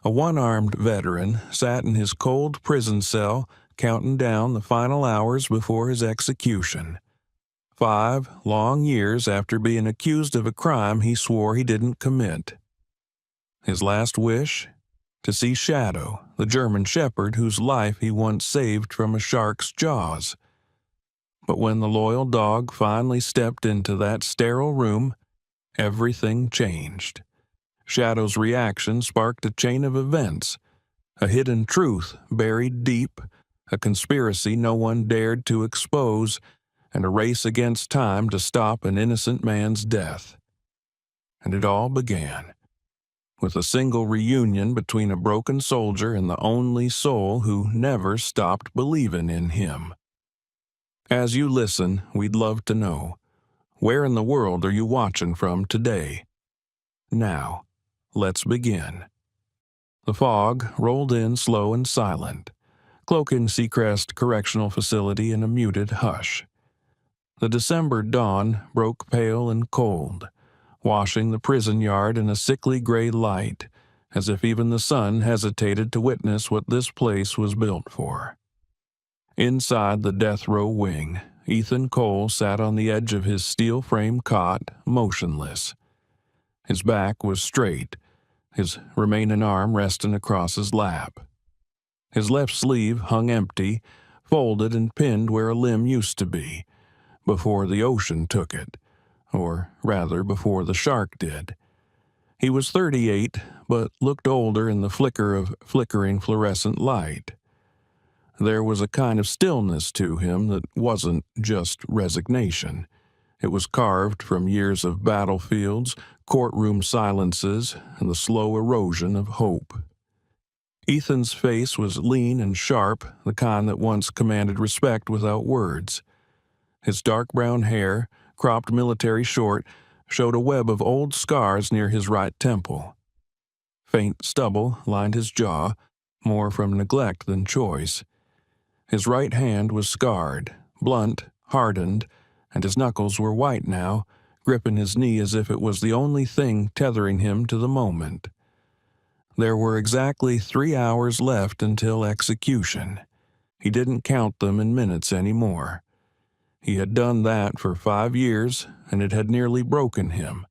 A one-armed veteran sat in his cold prison cell counting down the final hours before his execution. 5 long years after being accused of a crime he swore he didn't commit. His last wish? To see Shadow, the German shepherd whose life he once saved from a shark's jaws. But when the loyal dog finally stepped into that sterile room, everything changed. Shadow's reaction sparked a chain of events, a hidden truth buried deep, a conspiracy no one dared to expose, and a race against time to stop an innocent man's death. And it all began with a single reunion between a broken soldier and the only soul who never stopped believing in him. As you listen, we'd love to know, where in the world are you watching from today? Now, let's begin. The fog rolled in slow and silent, cloaking Seacrest Correctional Facility in a muted hush. The December dawn broke pale and cold, washing the prison yard in a sickly gray light, as if even the sun hesitated to witness what this place was built for. Inside the death row wing, Ethan Cole sat on the edge of his steel-frame cot, motionless. His back was straight, his remaining arm resting across his lap. His left sleeve hung empty, folded and pinned where a limb used to be, before the ocean took it, or rather before the shark did. He was 38, but looked older in the flicker of flickering fluorescent light. There was a kind of stillness to him that wasn't just resignation. It was carved from years of battlefields, courtroom silences, and the slow erosion of hope. Ethan's face was lean and sharp, the kind that once commanded respect without words. His dark brown hair, cropped military short, showed a web of old scars near his right temple. Faint stubble lined his jaw, more from neglect than choice. His right hand was scarred, blunt, hardened, and his knuckles were white now, gripping his knee as if it was the only thing tethering him to the moment. There were exactly 3 hours left until execution. He didn't count them in minutes anymore. He had done that for 5 years, and it had nearly broken him.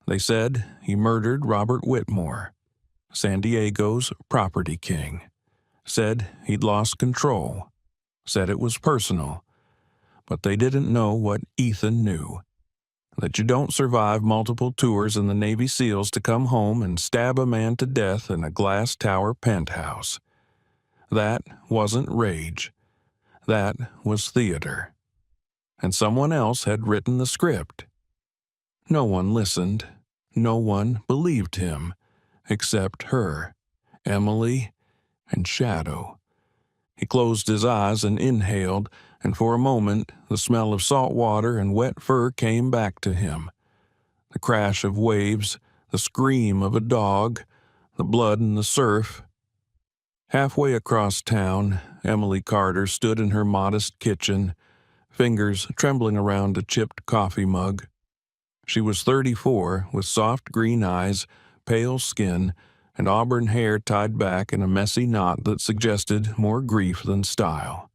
They said he murdered Robert Whitmore, San Diego's property king. Said he'd lost control. Said it was personal. But they didn't know what Ethan knew. That you don't survive multiple tours in the Navy SEALs to come home and stab a man to death in a glass tower penthouse. That wasn't rage. That was theater. And someone else had written the script. No one listened. No one believed him, except her, Emily, and Shadow. He closed his eyes and inhaled, and for a moment the smell of salt water and wet fur came back to him. The crash of waves, the scream of a dog, the blood in the surf. Halfway across town, Emily Carter stood in her modest kitchen, fingers trembling around a chipped coffee mug. She was 34, with soft green eyes, pale skin, and auburn hair tied back in a messy knot that suggested more grief than style.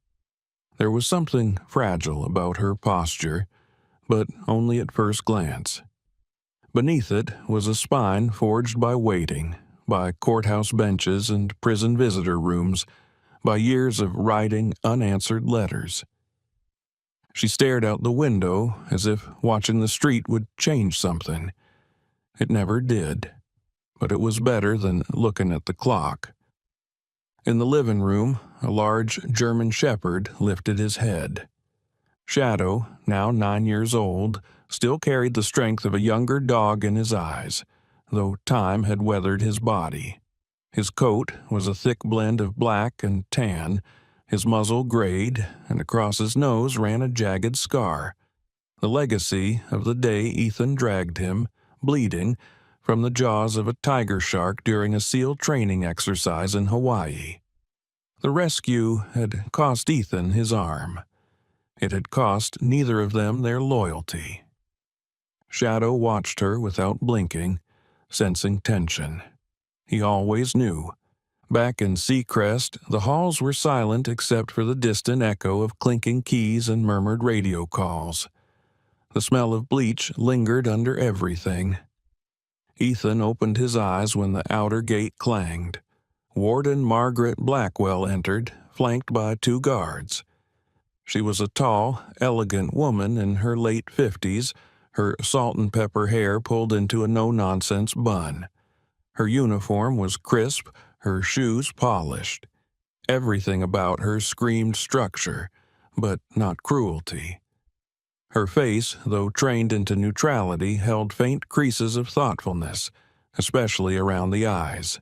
There was something fragile about her posture, but only at first glance. Beneath it was a spine forged by waiting, by courthouse benches and prison visitor rooms, by years of writing unanswered letters. She stared out the window as if watching the street would change something. It never did, but it was better than looking at the clock. In the living room, a large German shepherd lifted his head. Shadow, now 9 years old, still carried the strength of a younger dog in his eyes, though time had weathered his body. His coat was a thick blend of black and tan, his muzzle grayed, and across his nose ran a jagged scar, the legacy of the day Ethan dragged him, bleeding, from the jaws of a tiger shark during a SEAL training exercise in Hawaii. The rescue had cost Ethan his arm. It had cost neither of them their loyalty. Shadow watched her without blinking, sensing tension. He always knew. Back in Seacrest, the halls were silent except for the distant echo of clinking keys and murmured radio calls. The smell of bleach lingered under everything. Ethan opened his eyes when the outer gate clanged. Warden Margaret Blackwell entered, flanked by 2 guards. She was a tall, elegant woman in her late 50s, her salt and pepper hair pulled into a no-nonsense bun. Her uniform was crisp, her shoes polished. Everything about her screamed structure, but not cruelty. Her face, though trained into neutrality, held faint creases of thoughtfulness, especially around the eyes.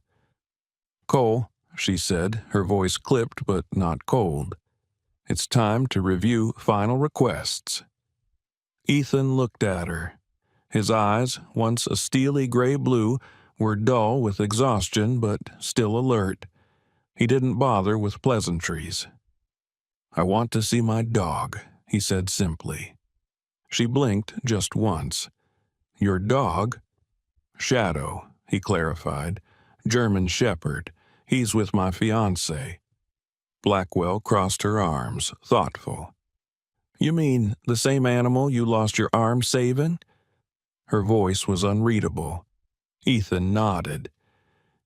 "Cole," she said, her voice clipped but not cold. "It's time to review final requests." Ethan looked at her. His eyes, once a steely gray blue, were dull with exhaustion but still alert. He didn't bother with pleasantries. "I want to see my dog," he said simply. She blinked just once. "Your dog?" "Shadow," he clarified. "German Shepherd. He's with my fiancée." Blackwell crossed her arms, thoughtful. "You mean the same animal you lost your arm saving?" Her voice was unreadable. Ethan nodded.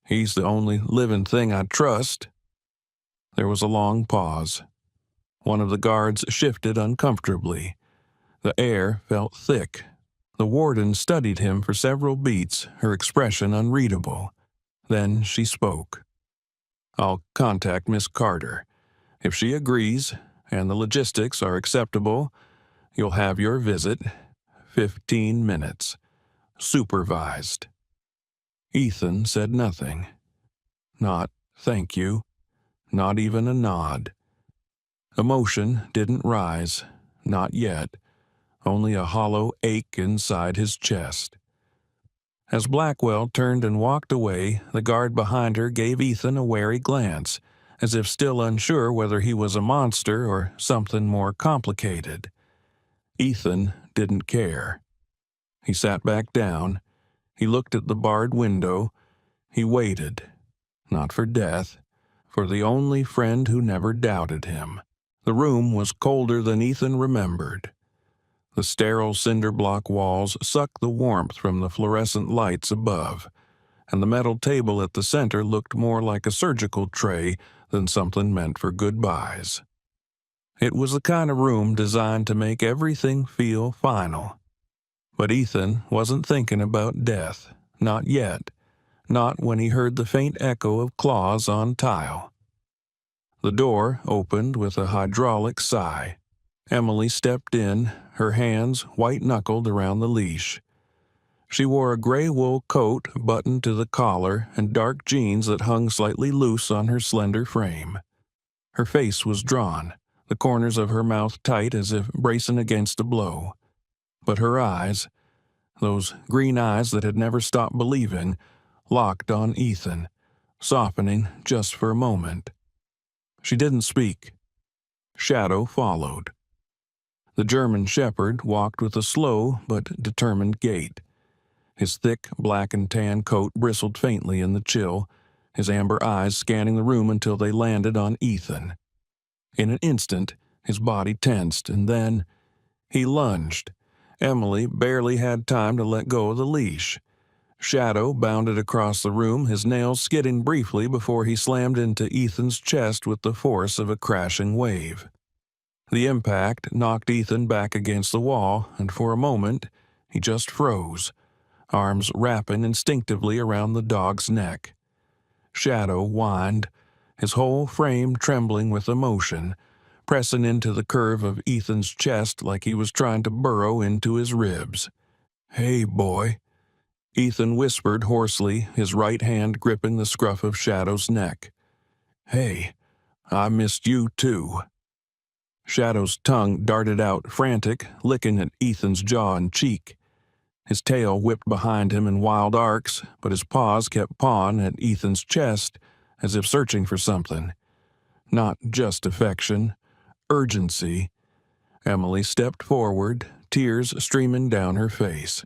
"He's the only living thing I trust." There was a long pause. One of the guards shifted uncomfortably. The air felt thick. The warden studied him for several beats, her expression unreadable. Then she spoke. "I'll contact Miss Carter. If she agrees, and the logistics are acceptable, you'll have your visit. 15 minutes. Supervised." Ethan said nothing. Not "thank you." Not even a nod. Emotion didn't rise. Not yet. Only a hollow ache inside his chest. As Blackwell turned and walked away, the guard behind her gave Ethan a wary glance, as if still unsure whether he was a monster or something more complicated. Ethan didn't care. He sat back down. He looked at the barred window. He waited. Not for death. For the only friend who never doubted him. The room was colder than Ethan remembered. The sterile cinder block walls sucked the warmth from the fluorescent lights above, and the metal table at the center looked more like a surgical tray than something meant for goodbyes. It was the kind of room designed to make everything feel final. But Ethan wasn't thinking about death, not yet, not when he heard the faint echo of claws on tile. The door opened with a hydraulic sigh. Emily stepped in, her hands white-knuckled around the leash. She wore a gray wool coat buttoned to the collar and dark jeans that hung slightly loose on her slender frame. Her face was drawn, the corners of her mouth tight as if bracing against a blow. But her eyes, those green eyes that had never stopped believing, locked on Ethan, softening just for a moment. She didn't speak. Shadow followed. The German Shepherd walked with a slow but determined gait. His thick black and tan coat bristled faintly in the chill, his amber eyes scanning the room until they landed on Ethan. In an instant, his body tensed, and then he lunged. Emily barely had time to let go of the leash. Shadow bounded across the room, his nails skidding briefly before he slammed into Ethan's chest with the force of a crashing wave. The impact knocked Ethan back against the wall, and for a moment, he just froze, arms wrapping instinctively around the dog's neck. Shadow whined, his whole frame trembling with emotion, pressing into the curve of Ethan's chest like he was trying to burrow into his ribs. "Hey, boy," Ethan whispered hoarsely, his right hand gripping the scruff of Shadow's neck. "Hey, I missed you too." Shadow's tongue darted out, frantic, licking at Ethan's jaw and cheek. His tail whipped behind him in wild arcs, but his paws kept pawing at Ethan's chest, as if searching for something. Not just affection, urgency. Emily stepped forward, tears streaming down her face.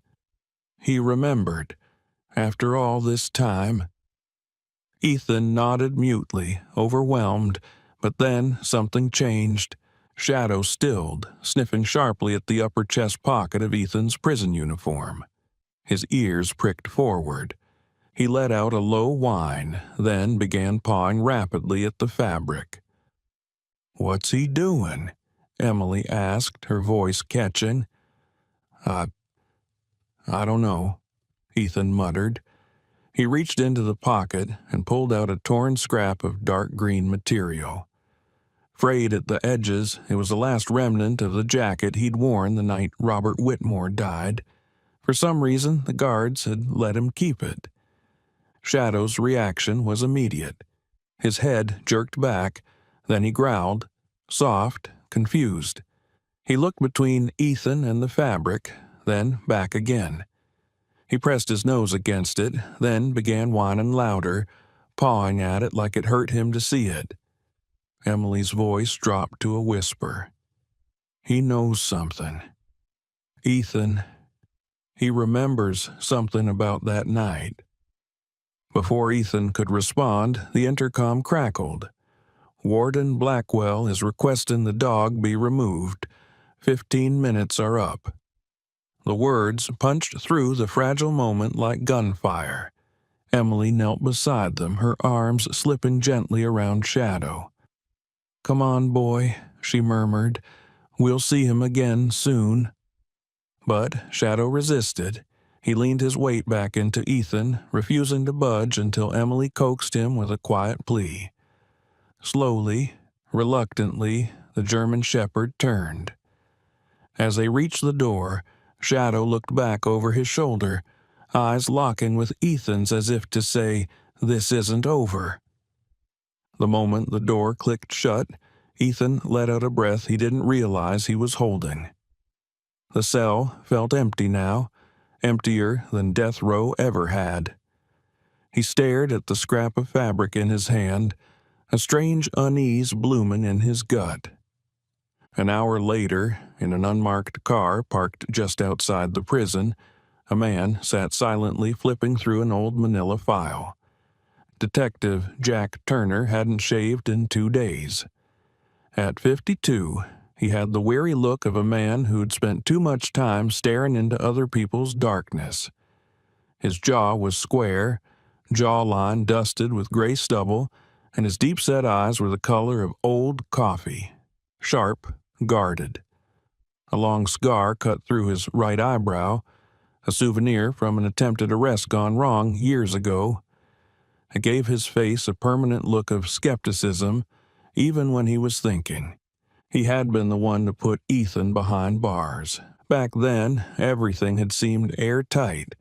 He remembered. After all this time, Ethan nodded mutely, overwhelmed, but then something changed. Shadow stilled, sniffing sharply at the upper chest pocket of Ethan's prison uniform. His ears pricked forward. He let out a low whine, then began pawing rapidly at the fabric. "What's he doing?" Emily asked, her voice catching. I don't know," Ethan muttered. He reached into the pocket and pulled out a torn scrap of dark green material. Frayed at the edges, it was the last remnant of the jacket he'd worn the night Robert Whitmore died. For some reason, the guards had let him keep it. Shadow's reaction was immediate. His head jerked back, then he growled, soft, confused. He looked between Ethan and the fabric, then back again. He pressed his nose against it, then began whining louder, pawing at it like it hurt him to see it. Emily's voice dropped to a whisper. "He knows something. Ethan, he remembers something about that night." Before Ethan could respond, the intercom crackled. "Warden Blackwell is requesting the dog be removed. 15 minutes are up." The words punched through the fragile moment like gunfire. Emily knelt beside them, her arms slipping gently around Shadow. "Come on, boy," she murmured. "We'll see him again soon." But Shadow resisted. He leaned his weight back into Ethan, refusing to budge until Emily coaxed him with a quiet plea. Slowly, reluctantly, the German shepherd turned. As they reached the door, Shadow looked back over his shoulder, eyes locking with Ethan's as if to say, "This isn't over." The moment the door clicked shut, Ethan let out a breath he didn't realize he was holding. The cell felt empty now, emptier than death row ever had. He stared at the scrap of fabric in his hand, a strange unease blooming in his gut. An hour later, in an unmarked car parked just outside the prison, a man sat silently flipping through an old manila file. Detective Jack Turner hadn't shaved in 2 days. At 52, he had the weary look of a man who'd spent too much time staring into other people's darkness. His jaw was square, jawline dusted with gray stubble, and his deep-set eyes were the color of old coffee, sharp, guarded. A long scar cut through his right eyebrow, a souvenir from an attempted arrest gone wrong years ago. It gave his face a permanent look of skepticism, even when he was thinking. He had been the one to put Ethan behind bars. Back then, everything had seemed airtight.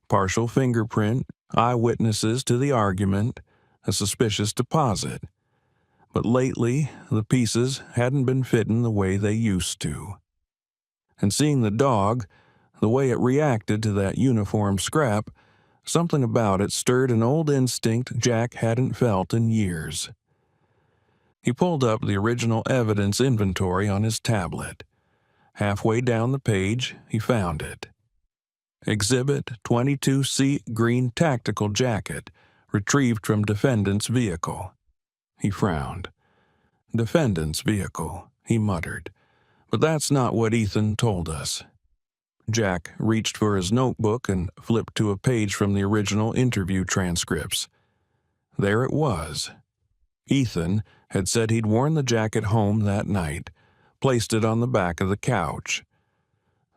Partial fingerprint, eyewitnesses to the argument, a suspicious deposit. But lately, the pieces hadn't been fitting the way they used to. And seeing the dog, the way it reacted to that uniform scrap, something about it stirred an old instinct Jack hadn't felt in years. He pulled up the original evidence inventory on his tablet. Halfway down the page, he found it. Exhibit 22C green tactical jacket, retrieved from defendant's vehicle. He frowned. "Defendant's vehicle," he muttered. "But that's not what Ethan told us." Jack reached for his notebook and flipped to a page from the original interview transcripts. There it was. Ethan had said he'd worn the jacket home that night, placed it on the back of the couch.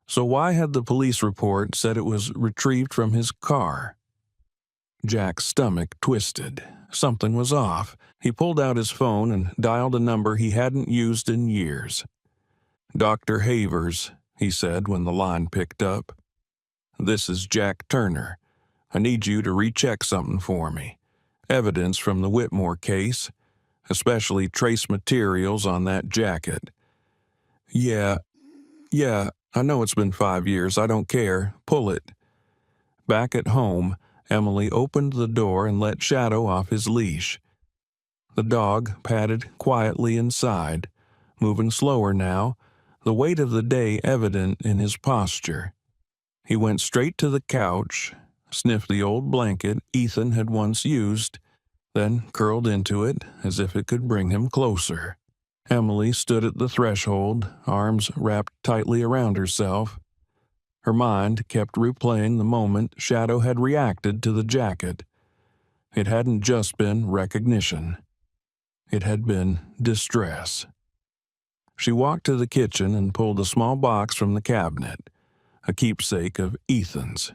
So why had the police report said it was retrieved from his car? Jack's stomach twisted. Something was off. He pulled out his phone and dialed a number he hadn't used in years. "Dr. Havers," he said when the line picked up. "This is Jack Turner. I need you to recheck something for me. Evidence from the Whitmore case, especially trace materials on that jacket." Yeah, I know it's been 5 years. I don't care. Pull it." Back at home, Emily opened the door and let Shadow off his leash. The dog padded quietly inside, moving slower now, the weight of the day evident in his posture. He went straight to the couch, sniffed the old blanket Ethan had once used, then curled into it as if it could bring him closer. Emily stood at the threshold, arms wrapped tightly around herself. Her mind kept replaying the moment Shadow had reacted to the jacket. It hadn't just been recognition. It had been distress. She walked to the kitchen and pulled a small box from the cabinet, a keepsake of Ethan's.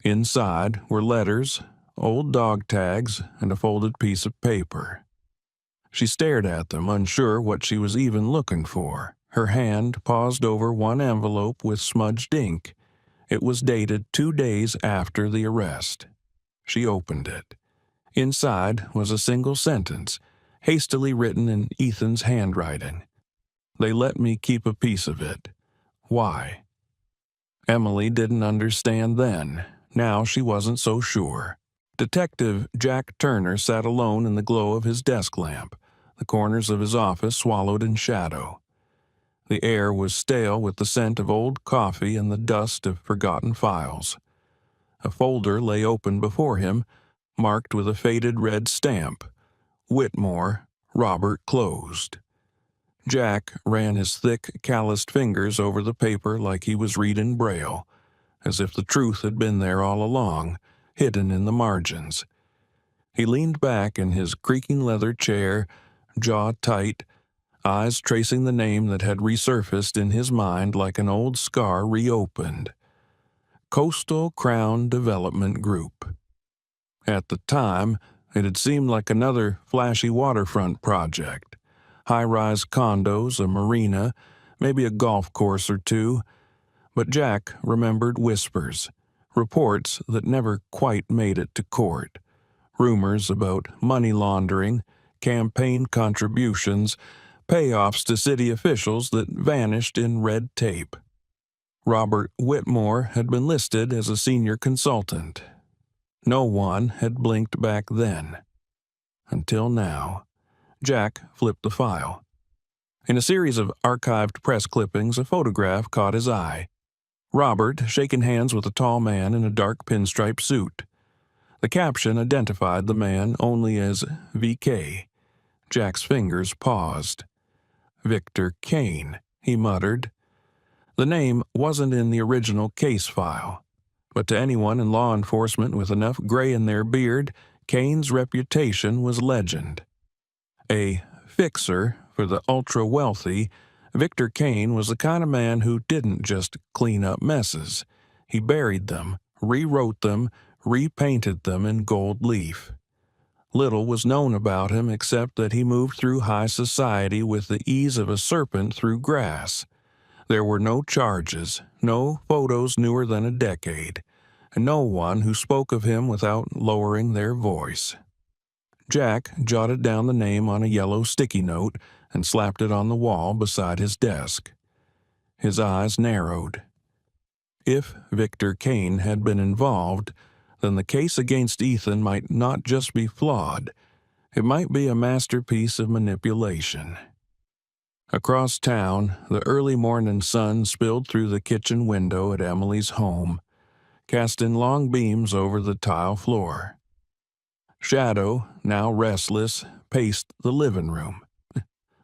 Inside were letters, old dog tags, and a folded piece of paper. She stared at them, unsure what she was even looking for. Her hand paused over one envelope with smudged ink. It was dated 2 days after the arrest. She opened it. Inside was a single sentence, hastily written in Ethan's handwriting. "They let me keep a piece of it. Why?" Emily didn't understand then. Now she wasn't so sure. Detective Jack Turner sat alone in the glow of his desk lamp, the corners of his office swallowed in shadow. The air was stale with the scent of old coffee and the dust of forgotten files. A folder lay open before him, marked with a faded red stamp. Whitmore, Robert closed. Jack ran his thick, calloused fingers over the paper like he was reading Braille, as if the truth had been there all along, hidden in the margins. He leaned back in his creaking leather chair, jaw tight, eyes tracing the name that had resurfaced in his mind like an old scar reopened. Coastal Crown Development Group. At the time, it had seemed like another flashy waterfront project. High-rise condos, a marina, maybe a golf course or two. But Jack remembered whispers, reports that never quite made it to court, rumors about money laundering, campaign contributions, payoffs to city officials that vanished in red tape. Robert Whitmore had been listed as a senior consultant. No one had blinked back then. Until now. Jack flipped the file. In a series of archived press clippings, a photograph caught his eye. Robert shaking hands with a tall man in a dark pinstripe suit. The caption identified the man only as VK. Jack's fingers paused. "Victor Kane," he muttered. The name wasn't in the original case file, but to anyone in law enforcement with enough gray in their beard, Kane's reputation was legend. A fixer for the ultra-wealthy, Victor Kane was the kind of man who didn't just clean up messes. He buried them, rewrote them, repainted them in gold leaf. Little was known about him except that he moved through high society with the ease of a serpent through grass. There were no charges, no photos newer than a decade, and no one who spoke of him without lowering their voice. Jack jotted down the name on a yellow sticky note and slapped it on the wall beside his desk. His eyes narrowed. If Victor Kane had been involved, then the case against Ethan might not just be flawed, it might be a masterpiece of manipulation. Across town, the early morning sun spilled through the kitchen window at Emily's home, casting long beams over the tile floor. Shadow, now restless, paced the living room.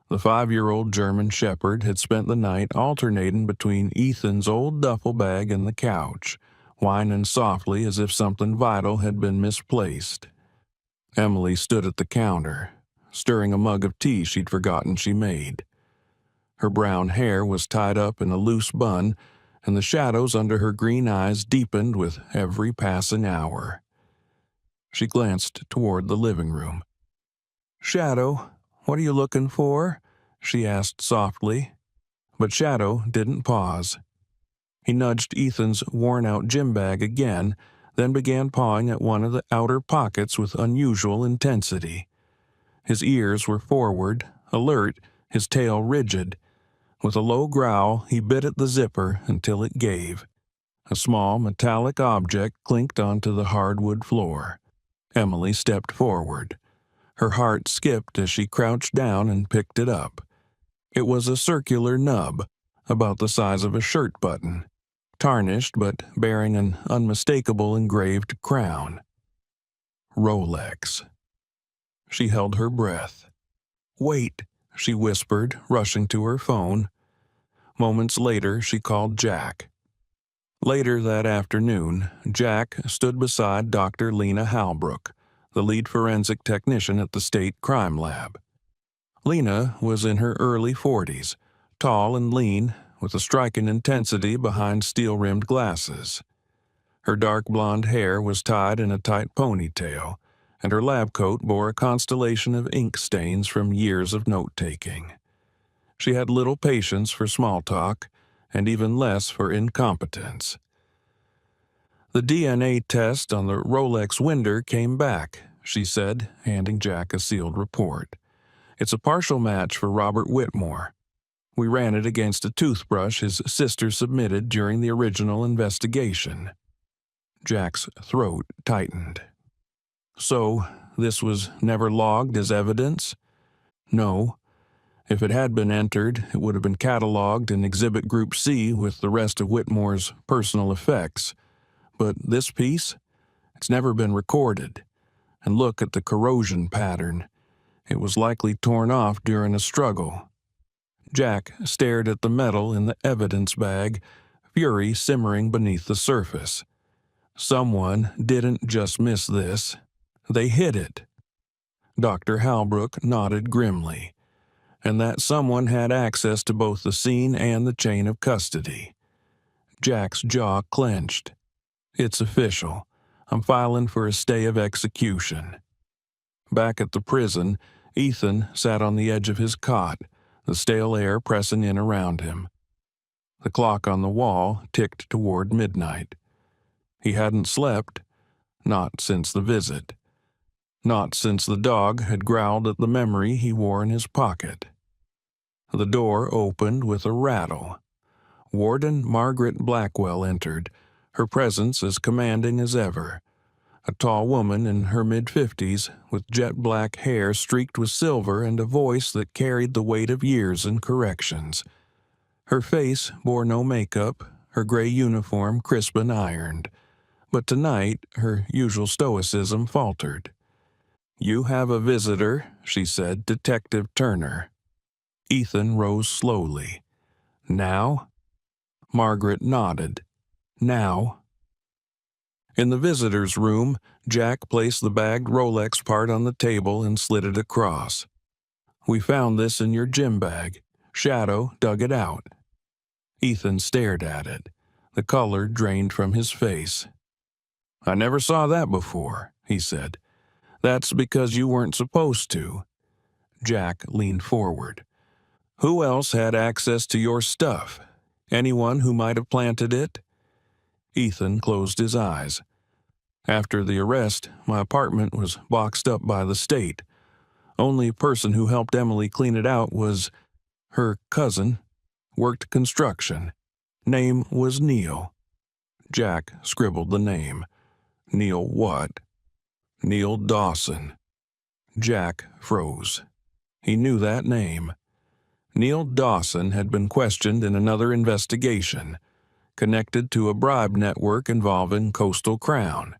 The 5-year-old German shepherd had spent the night alternating between Ethan's old duffel bag and the couch, whining softly as if something vital had been misplaced. Emily stood at the counter, stirring a mug of tea she'd forgotten she made. Her brown hair was tied up in a loose bun, and the shadows under her green eyes deepened with every passing hour. She glanced toward the living room. "Shadow, what are you looking for?" she asked softly. But Shadow didn't pause. He nudged Ethan's worn-out gym bag again, then began pawing at one of the outer pockets with unusual intensity. His ears were forward, alert, his tail rigid. With a low growl, he bit at the zipper until it gave. A small metallic object clinked onto the hardwood floor. Emily stepped forward. Her heart skipped as she crouched down and picked it up. It was a circular nub, about the size of a shirt button, tarnished but bearing an unmistakable engraved crown. Rolex. She held her breath. "Wait," she whispered, rushing to her phone. Moments later, she called Jack. Later that afternoon, Jack stood beside Dr. Lena Halbrook, the lead forensic technician at the state crime lab. Lena was in her early 40s, tall and lean, with a striking intensity behind steel-rimmed glasses. Her dark blonde hair was tied in a tight ponytail, and her lab coat bore a constellation of ink stains from years of note-taking. She had little patience for small talk, and even less for incompetence. "The DNA test on the Rolex winder came back," she said, handing Jack a sealed report. "It's a partial match for Robert Whitmore. We ran it against a toothbrush his sister submitted during the original investigation." Jack's throat tightened. "So, this was never logged as evidence?" "No. If it had been entered, it would have been cataloged in Exhibit Group C with the rest of Whitmore's personal effects. But this piece? It's never been recorded. And look at the corrosion pattern. It was likely torn off during a struggle." Jack stared at the metal in the evidence bag, fury simmering beneath the surface. Someone didn't just miss this. They hid it. Dr. Halbrook nodded grimly. And that someone had access to both the scene and the chain of custody. Jack's jaw clenched. "It's official. I'm filing for a stay of execution." Back at the prison, Ethan sat on the edge of his cot, the stale air pressing in around him. The clock on the wall ticked toward midnight. He hadn't slept, not since the visit. Not since the dog had growled at the memory he wore in his pocket. The door opened with a rattle. Warden Margaret Blackwell entered, her presence as commanding as ever. A tall woman in her mid-50s, with jet-black hair streaked with silver and a voice that carried the weight of years and corrections. Her face bore no makeup, her gray uniform crisp and ironed. But tonight, her usual stoicism faltered. "You have a visitor," she said, "Detective Turner." Ethan rose slowly. "Now?" Margaret nodded. "Now?" In the visitor's room, Jack placed the bagged Rolex part on the table and slid it across. "We found this in your gym bag. Shadow dug it out." Ethan stared at it. The color drained from his face. "I never saw that before," he said. "That's because you weren't supposed to." Jack leaned forward. "Who else had access to your stuff? Anyone who might have planted it?" Ethan closed his eyes. "After the arrest, my apartment was boxed up by the state. Only person who helped Emily clean it out was her cousin. Worked construction. Name was Neil." Jack scribbled the name. "Neil what?" "Neil Dawson." Jack froze. He knew that name. Neil Dawson had been questioned in another investigation, connected to a bribe network involving Coastal Crown.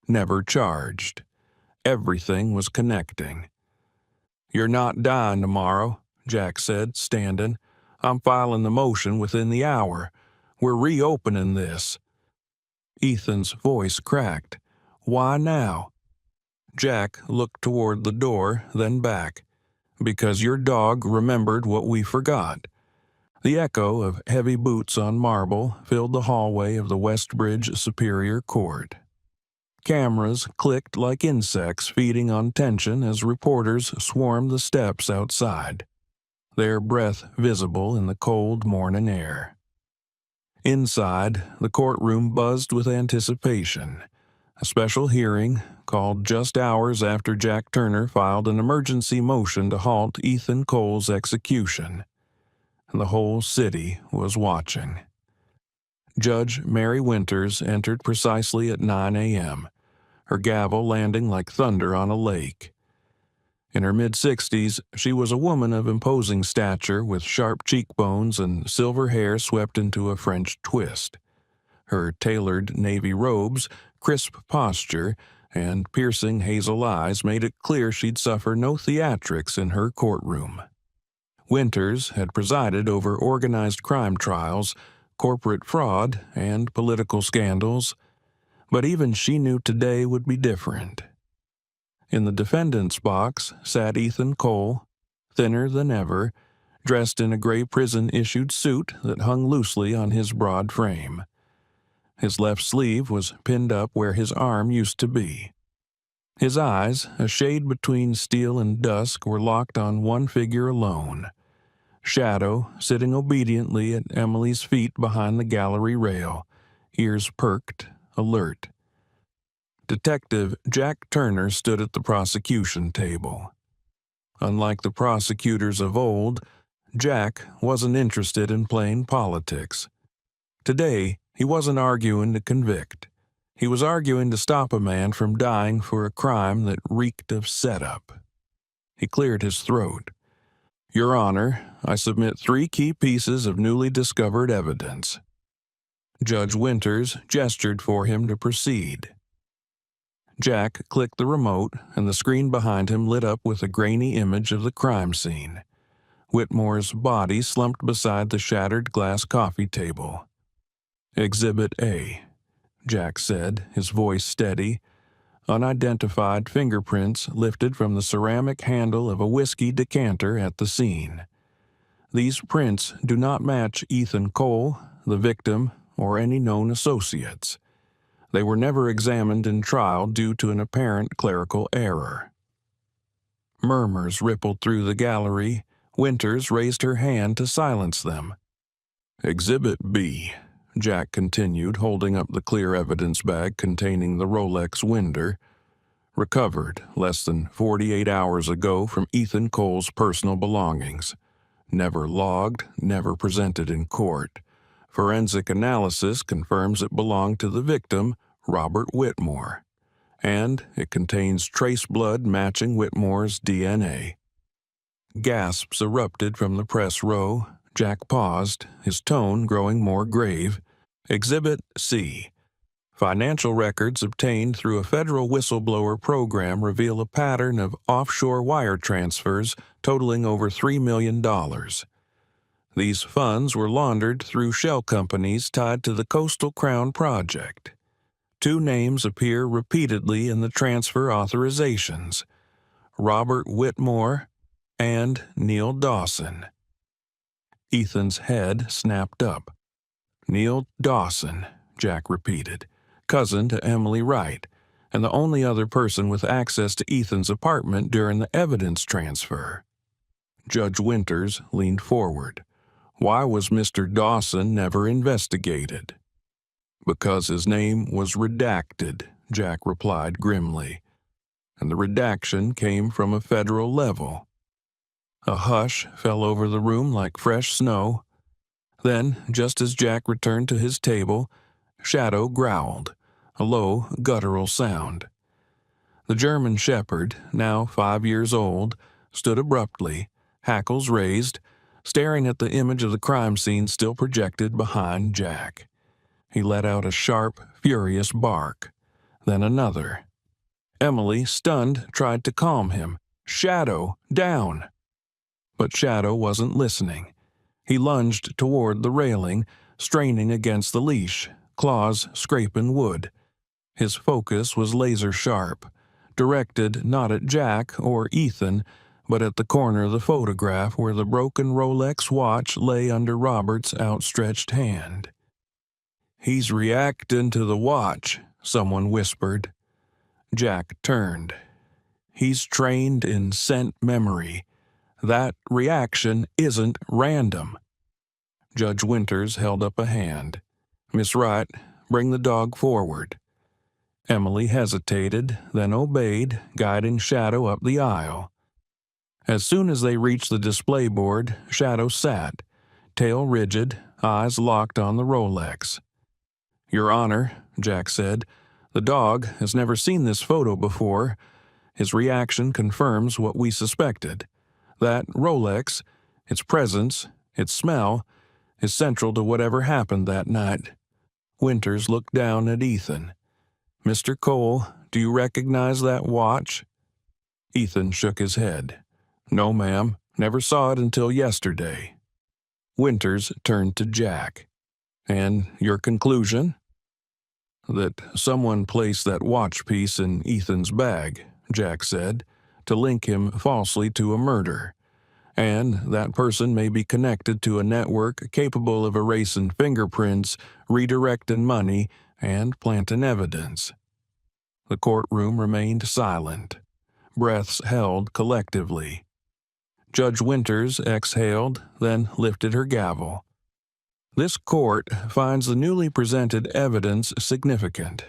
Never charged. Everything was connecting. "You're not dying tomorrow," Jack said, standing. "I'm filing the motion within the hour. We're reopening this." Ethan's voice cracked. "Why now?" Jack looked toward the door, then back. "Because your dog remembered what we forgot." The echo of heavy boots on marble filled the hallway of the Westbridge Superior Court. Cameras clicked like insects feeding on tension as reporters swarmed the steps outside, their breath visible in the cold morning air. Inside, the courtroom buzzed with anticipation. A special hearing, called just hours after Jack Turner filed an emergency motion to halt Ethan Cole's execution. And the whole city was watching. Judge Mary Winters entered precisely at 9 a.m., her gavel landing like thunder on a lake. In her mid-60s, she was a woman of imposing stature with sharp cheekbones and silver hair swept into a French twist. Her tailored navy robes, crisp posture, and piercing hazel eyes made it clear she'd suffer no theatrics in her courtroom. Winters had presided over organized crime trials, corporate fraud, and political scandals, but even she knew today would be different. In the defendant's box sat Ethan Cole, thinner than ever, dressed in a gray prison-issued suit that hung loosely on his broad frame. His left sleeve was pinned up where his arm used to be. His eyes, a shade between steel and dusk, were locked on one figure alone, Shadow, sitting obediently at Emily's feet behind the gallery rail, ears perked, alert. Detective Jack Turner stood at the prosecution table. Unlike the prosecutors of old, Jack wasn't interested in playing politics. Today, he wasn't arguing to convict. He was arguing to stop a man from dying for a crime that reeked of setup. He cleared his throat. "Your Honor, I submit 3 key pieces of newly discovered evidence." Judge Winters gestured for him to proceed. Jack clicked the remote, and the screen behind him lit up with a grainy image of the crime scene. Whitmore's body slumped beside the shattered glass coffee table. "Exhibit A," Jack said, his voice steady. Unidentified fingerprints lifted from the ceramic handle of a whiskey decanter at the scene. These prints do not match Ethan Cole, the victim, or any known associates. They were never examined in trial due to an apparent clerical error. Murmurs rippled through the gallery. Winters raised her hand to silence them. "Exhibit B," Jack continued, holding up the clear evidence bag containing the Rolex Winder, "recovered less than 48 hours ago from Ethan Cole's personal belongings. Never logged, never presented in court. Forensic analysis confirms it belonged to the victim, Robert Whitmore, and it contains trace blood matching Whitmore's DNA." Gasps erupted from the press row. Jack paused, his tone growing more grave. "Exhibit C. Financial records obtained through a federal whistleblower program reveal a pattern of offshore wire transfers totaling over $3 million. These funds were laundered through shell companies tied to the Coastal Crown Project. 2 names appear repeatedly in the transfer authorizations: Robert Whitmore and Neil Dawson. Ethan's head snapped up. "Neil Dawson," Jack repeated, "cousin to Emily Wright, and the only other person with access to Ethan's apartment during the evidence transfer." Judge Winters leaned forward. "Why was Mr. Dawson never investigated?" "Because his name was redacted," Jack replied grimly, "and the redaction came from a federal level." A hush fell over the room like fresh snow. Then, just as Jack returned to his table, Shadow growled, a low, guttural sound. The German shepherd, now 5 years old, stood abruptly, hackles raised, staring at the image of the crime scene still projected behind Jack. He let out a sharp, furious bark, then another. Emily, stunned, tried to calm him. "Shadow, down!" But Shadow wasn't listening. He lunged toward the railing, straining against the leash, claws scraping wood. His focus was laser-sharp, directed not at Jack or Ethan, but at the corner of the photograph where the broken Rolex watch lay under Robert's outstretched hand. "He's reacting to the watch," someone whispered. Jack turned. "He's trained in scent memory. That reaction isn't random." Judge Winters held up a hand. "Miss Wright, bring the dog forward." Emily hesitated, then obeyed, guiding Shadow up the aisle. As soon as they reached the display board, Shadow sat, tail rigid, eyes locked on the Rolex. "Your Honor," Jack said, "the dog has never seen this photo before. His reaction confirms what we suspected. That Rolex, its presence, its smell, is central to whatever happened that night." Winters looked down at Ethan. "Mr. Cole, Do you recognize that watch?" Ethan shook his head. "No, ma'am. Never saw it until yesterday." Winters turned to Jack. "And your conclusion?" "That someone placed that watch piece in Ethan's bag," Jack said, "to link him falsely to a murder. And that person may be connected to a network capable of erasing fingerprints, redirecting money, and planting evidence." The courtroom remained silent. Breaths held collectively. Judge Winters exhaled, then lifted her gavel. "This court finds the newly presented evidence significant.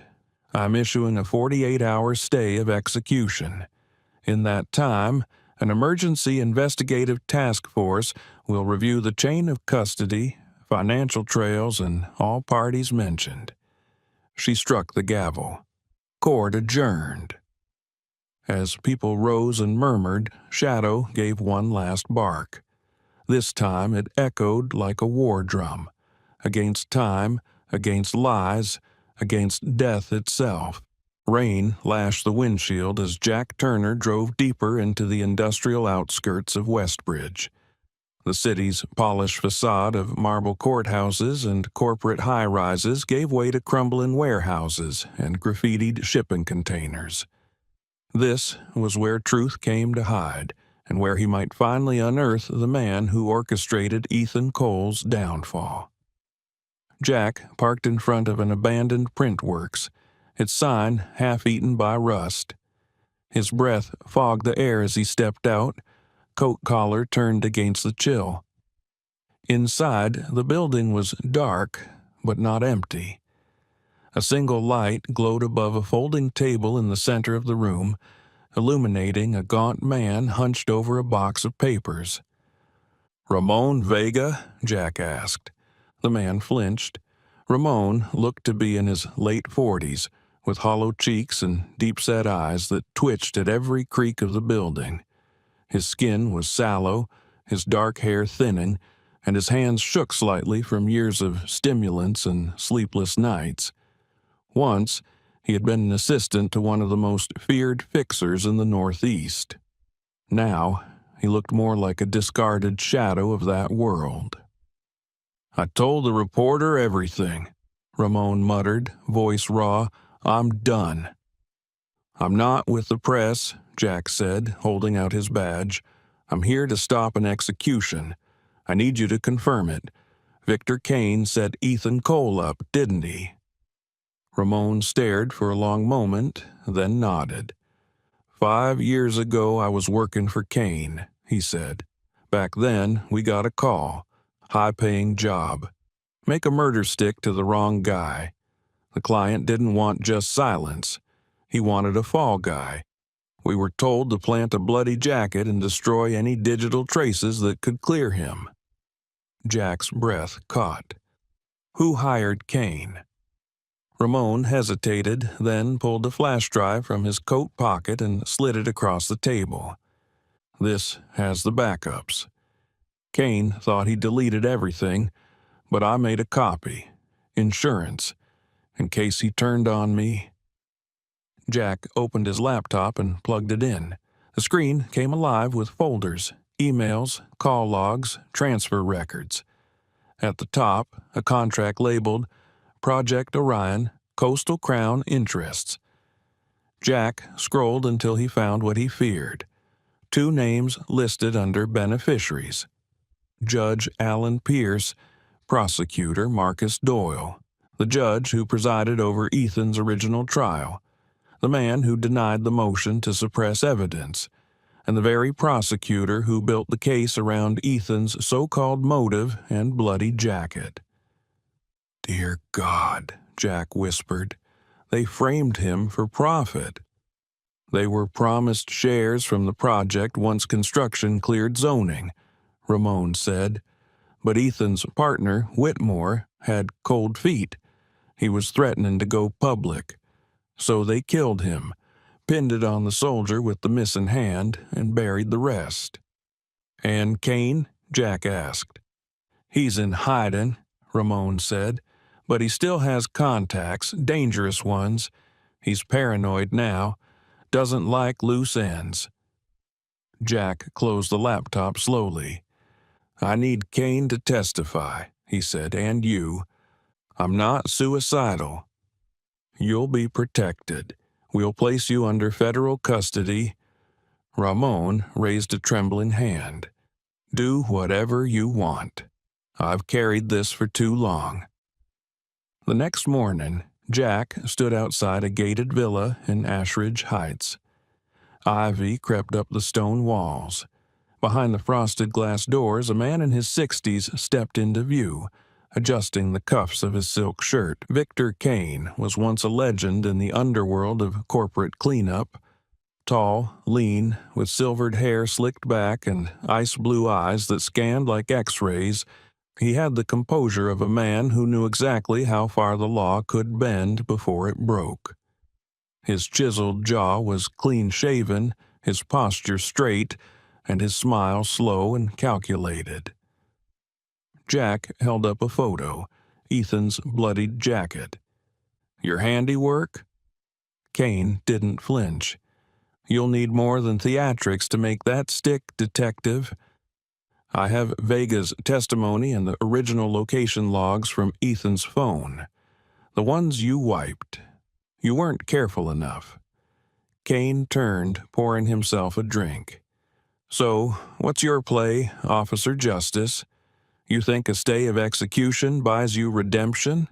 I'm issuing a 48-hour stay of execution. In that time, an emergency investigative task force will review the chain of custody, financial trails, and all parties mentioned." She struck the gavel. Court adjourned. As people rose and murmured, Shadow gave one last bark. This time it echoed like a war drum, against time, against lies, against death itself. Rain lashed the windshield as Jack Turner drove deeper into the industrial outskirts of Westbridge. The city's polished facade of marble courthouses and corporate high-rises gave way to crumbling warehouses and graffitied shipping containers. This was where truth came to hide, and where he might finally unearth the man who orchestrated Ethan Cole's downfall. Jack parked in front of an abandoned print works, its sign half-eaten by rust. His breath fogged the air as he stepped out, coat collar turned against the chill. Inside, the building was dark, but not empty. A single light glowed above a folding table in the center of the room, illuminating a gaunt man hunched over a box of papers. "Ramon Vega?" Jack asked. The man flinched. Ramon looked to be in his late 40s, with hollow cheeks and deep-set eyes that twitched at every creak of the building. His skin was sallow, his dark hair thinning, and his hands shook slightly from years of stimulants and sleepless nights. Once, he had been an assistant to one of the most feared fixers in the Northeast. Now, he looked more like a discarded shadow of that world. "I told the reporter everything," Ramon muttered, voice raw. "I'm done." "I'm not with the press," Jack said, holding out his badge. "I'm here to stop an execution. I need you to confirm it. Victor Kane set Ethan Cole up, didn't he?" Ramon stared for a long moment, then nodded. "5 years ago I was working for Kane," he said. "Back then we got a call. High-paying job. Make a murder stick to the wrong guy. The client didn't want just silence. He wanted a fall guy. We were told to plant a bloody jacket and destroy any digital traces that could clear him." Jack's breath caught. "Who hired Kane?" Ramon hesitated, then pulled a flash drive from his coat pocket and slid it across the table. "This has the backups. Kane thought he deleted everything, but I made a copy. Insurance. In case he turned on me." Jack opened his laptop and plugged it in. The screen came alive with folders, emails, call logs, transfer records. At the top, a contract labeled Project Orion, Coastal Crown Interests. Jack scrolled until he found what he feared. 2 names listed under beneficiaries. Judge Alan Pierce, Prosecutor Marcus Doyle, the judge who presided over Ethan's original trial, the man who denied the motion to suppress evidence, and the very prosecutor who built the case around Ethan's so-called motive and bloody jacket. "Dear God," Jack whispered, "they framed him for profit." "They were promised shares from the project once construction cleared zoning," Ramon said. "But Ethan's partner, Whitmore, had cold feet. He was threatening to go public. So they killed him, pinned it on the soldier with the missing hand, and buried the rest." "And Kane?" Jack asked. "He's in hiding," Ramon said, "but he still has contacts, dangerous ones. He's paranoid now, doesn't like loose ends. Jack closed the laptop slowly. I need Kane to testify, he said, and you. I'm not suicidal. You'll be protected. We'll place you under federal custody. Ramon raised a trembling hand. Do whatever you want. I've carried this for too long. The next morning, Jack stood outside a gated villa in Ashridge Heights. Ivy crept up the stone walls. Behind the frosted glass doors, a man in his 60s stepped into view, adjusting the cuffs of his silk shirt. Victor Kane was once a legend in the underworld of corporate cleanup. Tall, lean, with silvered hair slicked back and ice-blue eyes that scanned like X-rays, he had the composure of a man who knew exactly how far the law could bend before it broke. His chiseled jaw was clean-shaven, his posture straight, and his smile slow and calculated. Jack held up a photo, Ethan's bloodied jacket. Your handiwork? Kane didn't flinch. You'll need more than theatrics to make that stick, detective. I have Vega's testimony and the original location logs from Ethan's phone. The ones you wiped. You weren't careful enough. Kane turned, pouring himself a drink. So, what's your play, Officer Justice? You think a stay of execution buys you redemption?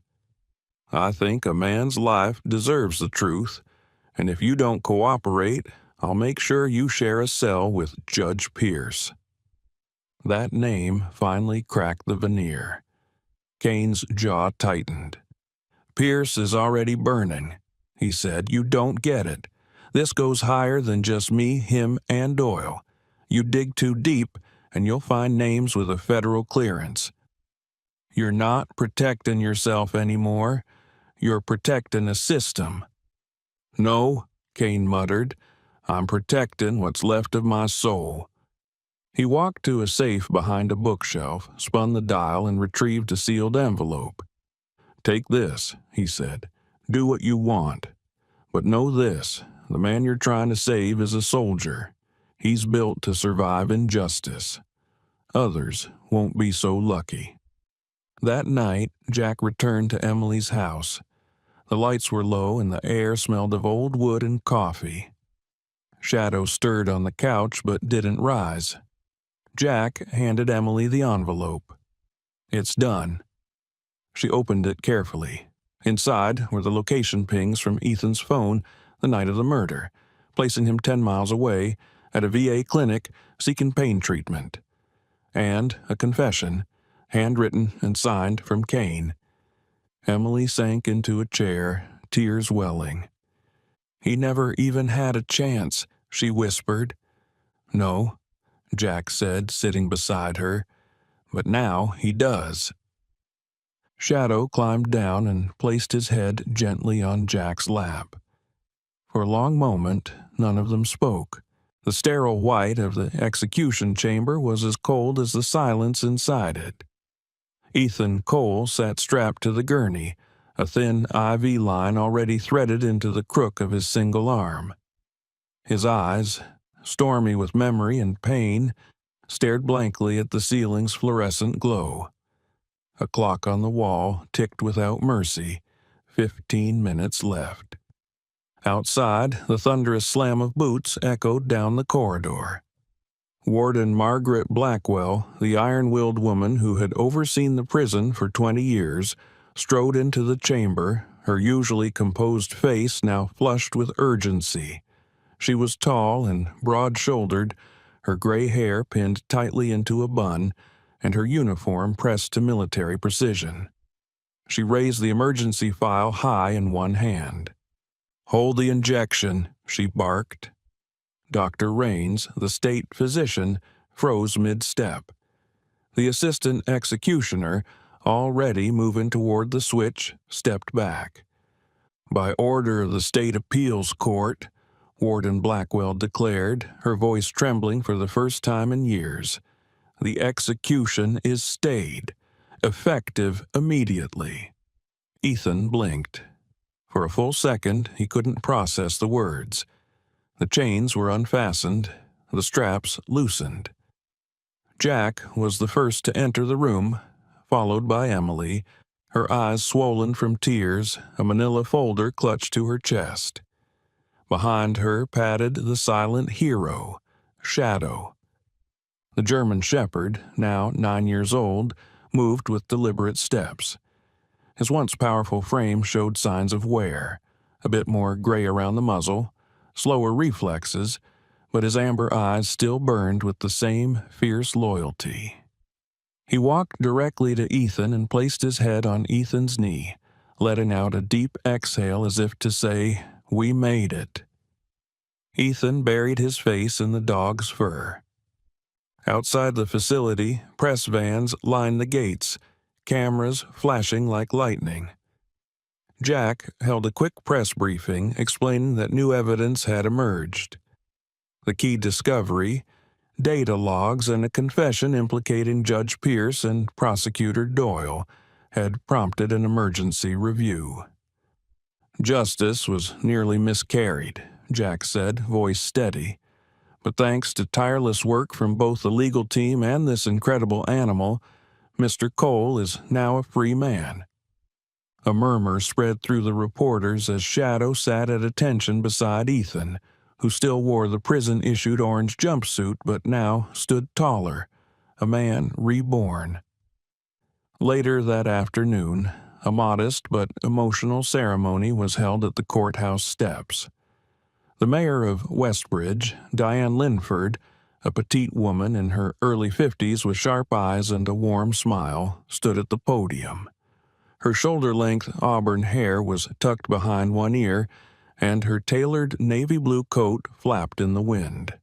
I think a man's life deserves the truth, and if you don't cooperate, I'll make sure you share a cell with Judge Pierce. That name finally cracked the veneer. Kane's jaw tightened. Pierce is already burning, he said. You don't get it. This goes higher than just me, him, and Doyle. You dig too deep, and you'll find names with a federal clearance. You're not protecting yourself anymore. You're protecting a system. No, Kane muttered. I'm protecting what's left of my soul. He walked to a safe behind a bookshelf, spun the dial, and retrieved a sealed envelope. Take this, he said. Do what you want. But know this, the man you're trying to save is a soldier. He's built to survive injustice. Others won't be so lucky. That night, Jack returned to Emily's house. The lights were low and the air smelled of old wood and coffee. Shadow stirred on the couch but didn't rise. Jack handed Emily the envelope. It's done. She opened it carefully. Inside were the location pings from Ethan's phone the night of the murder, placing him 10 miles away at a VA clinic seeking pain treatment. And a confession, handwritten and signed from Kane. Emily sank into a chair, tears welling. He never even had a chance, she whispered. No, Jack said, sitting beside her, but now he does. Shadow climbed down and placed his head gently on Jack's lap. For a long moment, none of them spoke. The sterile white of the execution chamber was as cold as the silence inside it. Ethan Cole sat strapped to the gurney, a thin IV line already threaded into the crook of his single arm. His eyes, stormy with memory and pain, stared blankly at the ceiling's fluorescent glow. A clock on the wall ticked without mercy, 15 minutes left. Outside, the thunderous slam of boots echoed down the corridor. Warden Margaret Blackwell, the iron-willed woman who had overseen the prison for 20 years, strode into the chamber, her usually composed face now flushed with urgency. She was tall and broad-shouldered, her gray hair pinned tightly into a bun, and her uniform pressed to military precision. She raised the emergency file high in one hand. "Hold the injection," she barked. Dr. Raines, the state physician, froze mid-step. The assistant executioner, already moving toward the switch, stepped back. "By order of the State Appeals Court," Warden Blackwell declared, her voice trembling for the first time in years, "the execution is stayed, effective immediately." Ethan blinked. For a full second, he couldn't process the words. The chains were unfastened, the straps loosened. Jack was the first to enter the room, followed by Emily, her eyes swollen from tears, a manila folder clutched to her chest. Behind her padded the silent hero, Shadow. The German shepherd, now 9 years old, moved with deliberate steps. His once powerful frame showed signs of wear, a bit more gray around the muzzle, slower reflexes, but his amber eyes still burned with the same fierce loyalty. He walked directly to Ethan and placed his head on Ethan's knee, letting out a deep exhale as if to say, "We made it." Ethan buried his face in the dog's fur. Outside the facility, press vans lined the gates, cameras flashing like lightning. Jack held a quick press briefing explaining that new evidence had emerged. The key discovery, data logs and a confession implicating Judge Pierce and Prosecutor Doyle, had prompted an emergency review. Justice was nearly miscarried, Jack said, voice steady. But thanks to tireless work from both the legal team and this incredible animal, Mr. Cole is now a free man. A murmur spread through the reporters as Shadow sat at attention beside Ethan, who still wore the prison-issued orange jumpsuit but now stood taller, a man reborn. Later that afternoon, a modest but emotional ceremony was held at the courthouse steps. The mayor of Westbridge, Diane Linford, a petite woman in her early 50s with sharp eyes and a warm smile, stood at the podium. Her shoulder-length auburn hair was tucked behind one ear, and her tailored navy blue coat flapped in the wind.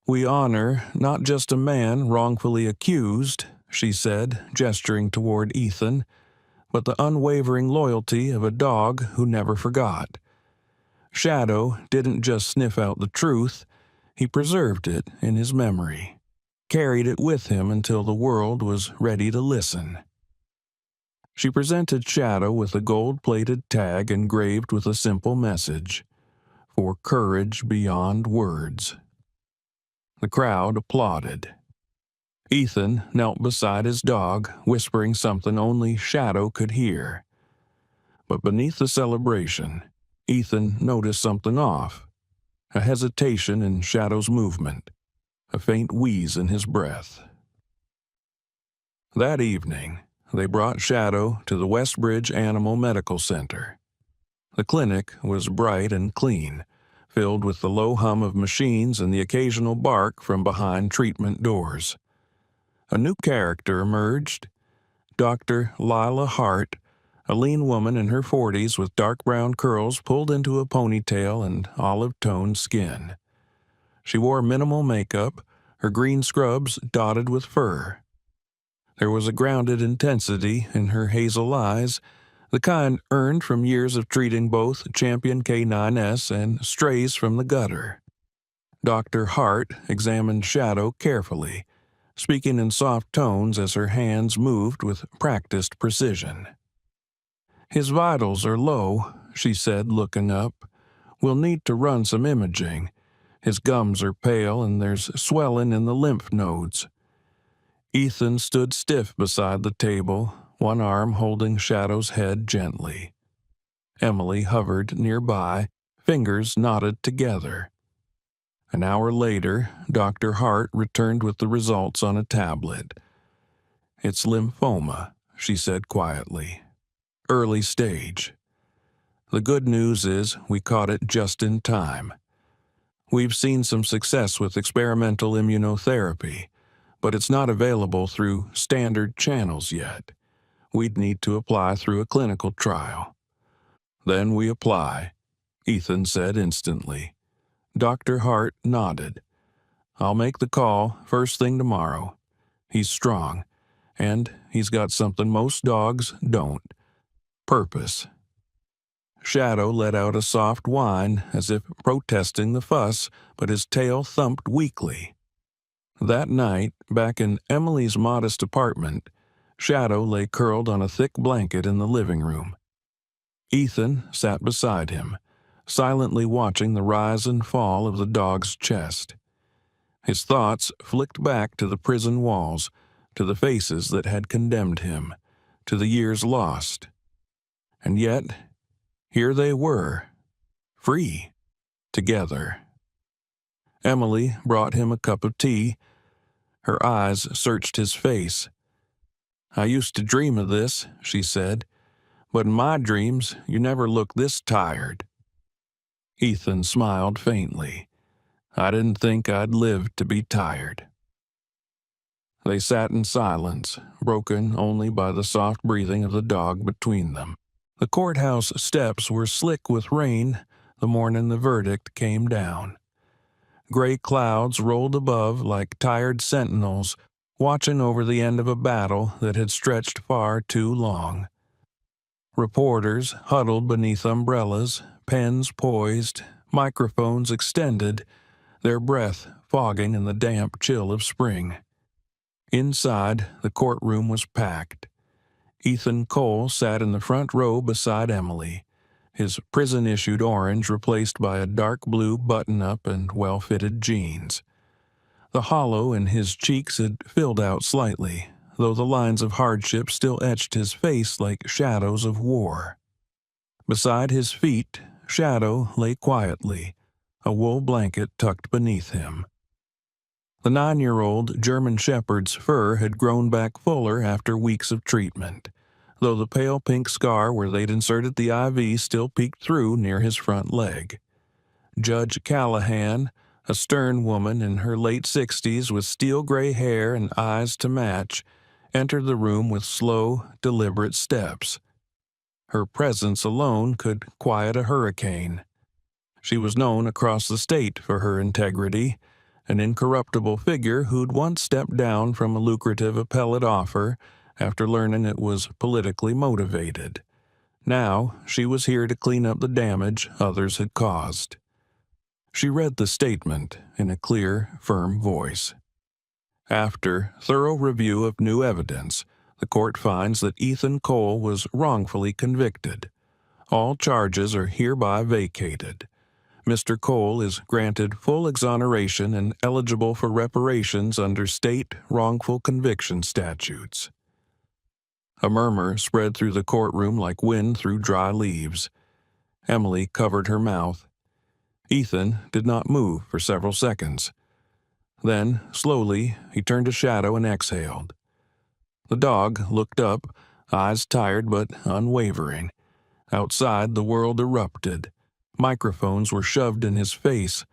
"We honor not just a man wrongfully accused," she said, gesturing toward Ethan, "but the unwavering loyalty of a dog who never forgot. Shadow didn't just sniff out the truth, he preserved it in his memory, carried it with him until the world was ready to listen." She presented Shadow with a gold-plated tag engraved with a simple message, "For courage beyond words." The crowd applauded. Ethan knelt beside his dog, whispering something only Shadow could hear. But beneath the celebration, Ethan noticed something off, a hesitation in Shadow's movement, a faint wheeze in his breath. That evening, they brought Shadow to the Westbridge Animal Medical Center. The clinic was bright and clean, filled with the low hum of machines and the occasional bark from behind treatment doors. A new character emerged, Dr. Lila Hart, a lean woman in her 40s with dark brown curls pulled into a ponytail and olive-toned skin. She wore minimal makeup, her green scrubs dotted with fur. There was a grounded intensity in her hazel eyes, the kind earned from years of treating both champion K9S and strays from the gutter. Dr. Hart examined Shadow carefully, speaking in soft tones as her hands moved with practiced precision. "His vitals are low," she said, looking up. "We'll need to run some imaging. His gums are pale and there's swelling in the lymph nodes." Ethan stood stiff beside the table, one arm holding Shadow's head gently. Emily hovered nearby, fingers knotted together. An hour later, Dr. Hart returned with the results on a tablet. "It's lymphoma," she said quietly. "Early stage. The good news is we caught it just in time. We've seen some success with experimental immunotherapy, but it's not available through standard channels yet. We'd need to apply through a clinical trial." "Then we apply," Ethan said instantly. Dr. Hart nodded. "I'll make the call first thing tomorrow. He's strong, and he's got something most dogs don't. Purpose." Shadow let out a soft whine as if protesting the fuss, but his tail thumped weakly. That night, back in Emily's modest apartment, Shadow lay curled on a thick blanket in the living room. Ethan sat beside him, silently watching the rise and fall of the dog's chest. His thoughts flicked back to the prison walls, to the faces that had condemned him, to the years lost. And yet, here they were, free, together. Emily brought him a cup of tea. Her eyes searched his face. "I used to dream of this," she said, "but in my dreams you never look this tired." Ethan smiled faintly. "I didn't think I'd live to be tired." They sat in silence, broken only by the soft breathing of the dog between them. The courthouse steps were slick with rain the morning the verdict came down. Gray clouds rolled above like tired sentinels, watching over the end of a battle that had stretched far too long. Reporters huddled beneath umbrellas, pens poised, microphones extended, their breath fogging in the damp chill of spring. Inside, the courtroom was packed. Ethan Cole sat in the front row beside Emily, his prison-issued orange replaced by a dark blue button-up and well-fitted jeans. The hollow in his cheeks had filled out slightly, though the lines of hardship still etched his face like shadows of war. Beside his feet, Shadow lay quietly, a wool blanket tucked beneath him. The 9-year-old German Shepherd's fur had grown back fuller after weeks of treatment, though the pale pink scar where they'd inserted the IV still peeked through near his front leg. Judge Callahan, a stern woman in her late 60s with steel-gray hair and eyes to match, entered the room with slow, deliberate steps. Her presence alone could quiet a hurricane. She was known across the state for her integrity, an incorruptible figure who'd once stepped down from a lucrative appellate offer after learning it was politically motivated. Now she was here to clean up the damage others had caused. She read the statement in a clear, firm voice. After thorough review of new evidence, the court finds that Ethan Cole was wrongfully convicted. All charges are hereby vacated. Mr. Cole is granted full exoneration and eligible for reparations under state wrongful conviction statutes. A murmur spread through the courtroom like wind through dry leaves. Emily covered her mouth. Ethan did not move for several seconds. Then, slowly, he turned to Shadow and exhaled. The dog looked up, eyes tired but unwavering. Outside, the world erupted. Microphones were shoved in his face.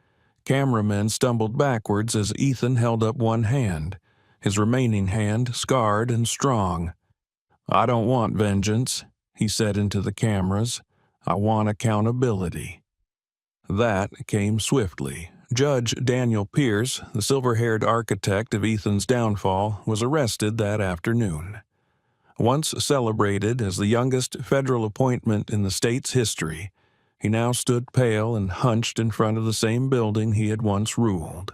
Cameramen stumbled backwards as Ethan held up one hand, his remaining hand scarred and strong. "I don't want vengeance," he said into the cameras. "I want accountability." That came swiftly. Judge Daniel Pierce, the silver-haired architect of Ethan's downfall, was arrested that afternoon. Once celebrated as the youngest federal appointment in the state's history, he now stood pale and hunched in front of the same building he had once ruled.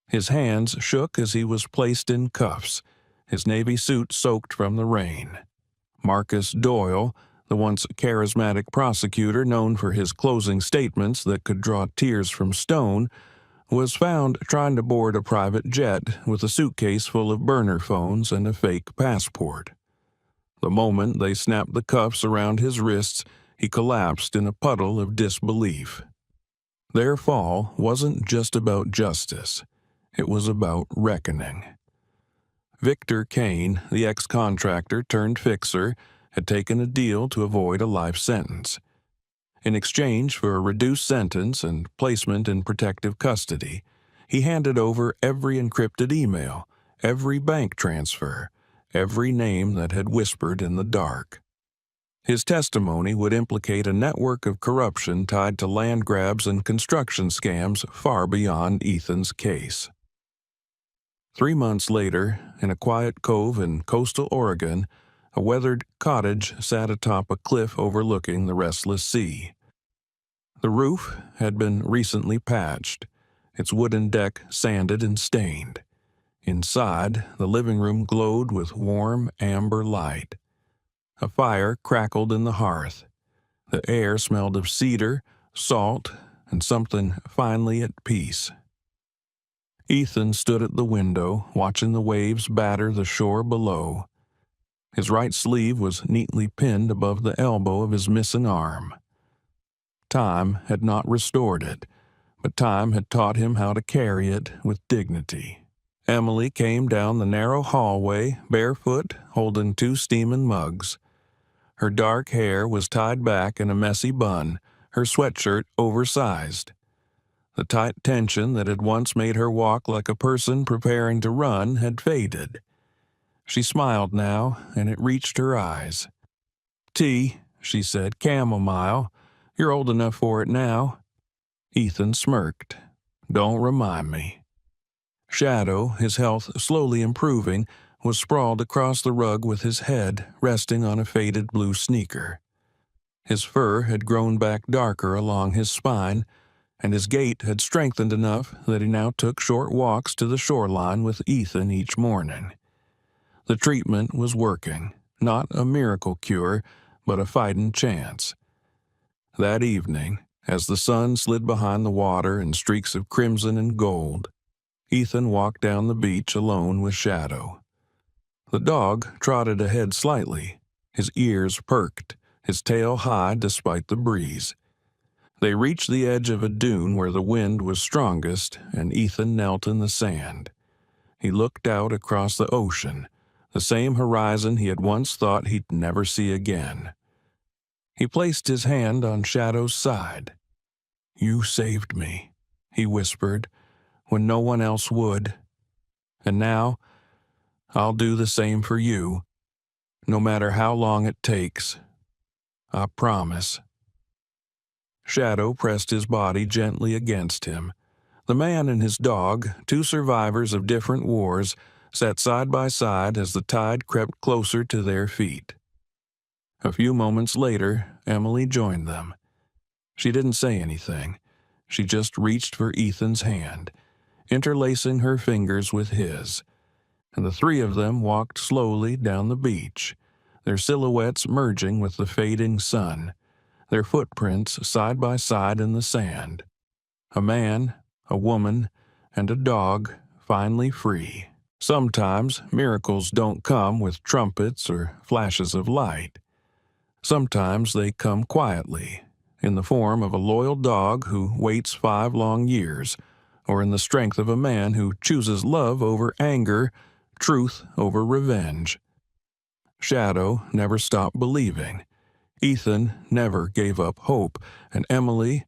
His hands shook as he was placed in cuffs, his navy suit soaked from the rain. Marcus Doyle, the once charismatic prosecutor known for his closing statements that could draw tears from stone, was found trying to board a private jet with a suitcase full of burner phones and a fake passport. The moment they snapped the cuffs around his wrists, he collapsed in a puddle of disbelief. Their fall wasn't just about justice. It was about reckoning. Victor Kane, the ex-contractor turned fixer, had taken a deal to avoid a life sentence. In exchange for a reduced sentence and placement in protective custody, he handed over every encrypted email, every bank transfer, every name that had whispered in the dark. His testimony would implicate a network of corruption tied to land grabs and construction scams far beyond Ethan's case. 3 months later, in a quiet cove in coastal Oregon, a weathered cottage sat atop a cliff overlooking the restless sea. The roof had been recently patched, its wooden deck sanded and stained. Inside, the living room glowed with warm amber light. A fire crackled in the hearth. The air smelled of cedar, salt, and something finally at peace. Ethan stood at the window, watching the waves batter the shore below. His right sleeve was neatly pinned above the elbow of his missing arm. Time had not restored it, but time had taught him how to carry it with dignity. Emily came down the narrow hallway, barefoot, holding 2 steaming mugs. Her dark hair was tied back in a messy bun, her sweatshirt oversized. The tight tension that had once made her walk like a person preparing to run had faded. She smiled now, and it reached her eyes. "Tea," she said, "chamomile. You're old enough for it now." Ethan smirked. "Don't remind me." Shadow, his health slowly improving, was sprawled across the rug with his head resting on a faded blue sneaker. His fur had grown back darker along his spine, and his gait had strengthened enough that he now took short walks to the shoreline with Ethan each morning. The treatment was working, not a miracle cure, but a fighting chance. That evening, as the sun slid behind the water in streaks of crimson and gold, Ethan walked down the beach alone with Shadow. The dog trotted ahead slightly, his ears perked, his tail high despite the breeze. They reached the edge of a dune where the wind was strongest, and Ethan knelt in the sand. He looked out across the ocean, the same horizon he had once thought he'd never see again. He placed his hand on Shadow's side. "You saved me," he whispered, "when no one else would. And now, I'll do the same for you, no matter how long it takes. I promise." Shadow pressed his body gently against him. The man and his dog, 2 survivors of different wars, sat side by side as the tide crept closer to their feet. A few moments later, Emily joined them. She didn't say anything. She just reached for Ethan's hand, interlacing her fingers with his, and the 3 of them walked slowly down the beach, their silhouettes merging with the fading sun, their footprints side by side in the sand. A man, a woman, and a dog finally free. Sometimes miracles don't come with trumpets or flashes of light. Sometimes they come quietly, in the form of a loyal dog who waits 5 long years, or in the strength of a man who chooses love over anger, truth over revenge. Shadow never stopped believing. Ethan never gave up hope, and Emily,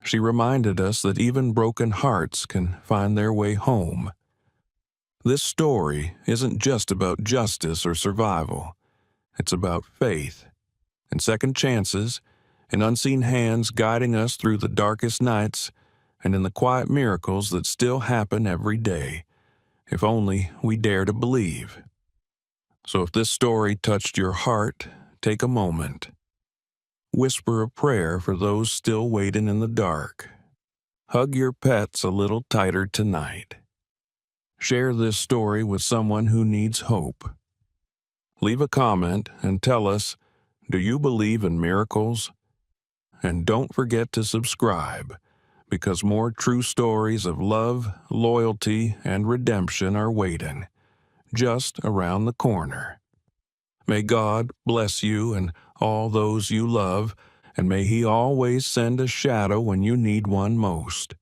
she reminded us that even broken hearts can find their way home. This story isn't just about justice or survival. It's about faith, and second chances, and unseen hands guiding us through the darkest nights, and in the quiet miracles that still happen every day, if only we dare to believe. So if this story touched your heart, take a moment. Whisper a prayer for those still waiting in the dark. Hug your pets a little tighter tonight. Share this story with someone who needs hope. Leave a comment and tell us, do you believe in miracles? And don't forget to subscribe, because more true stories of love, loyalty, and redemption are waiting, just around the corner. May God bless you and all those you love, and may He always send a shadow when you need one most.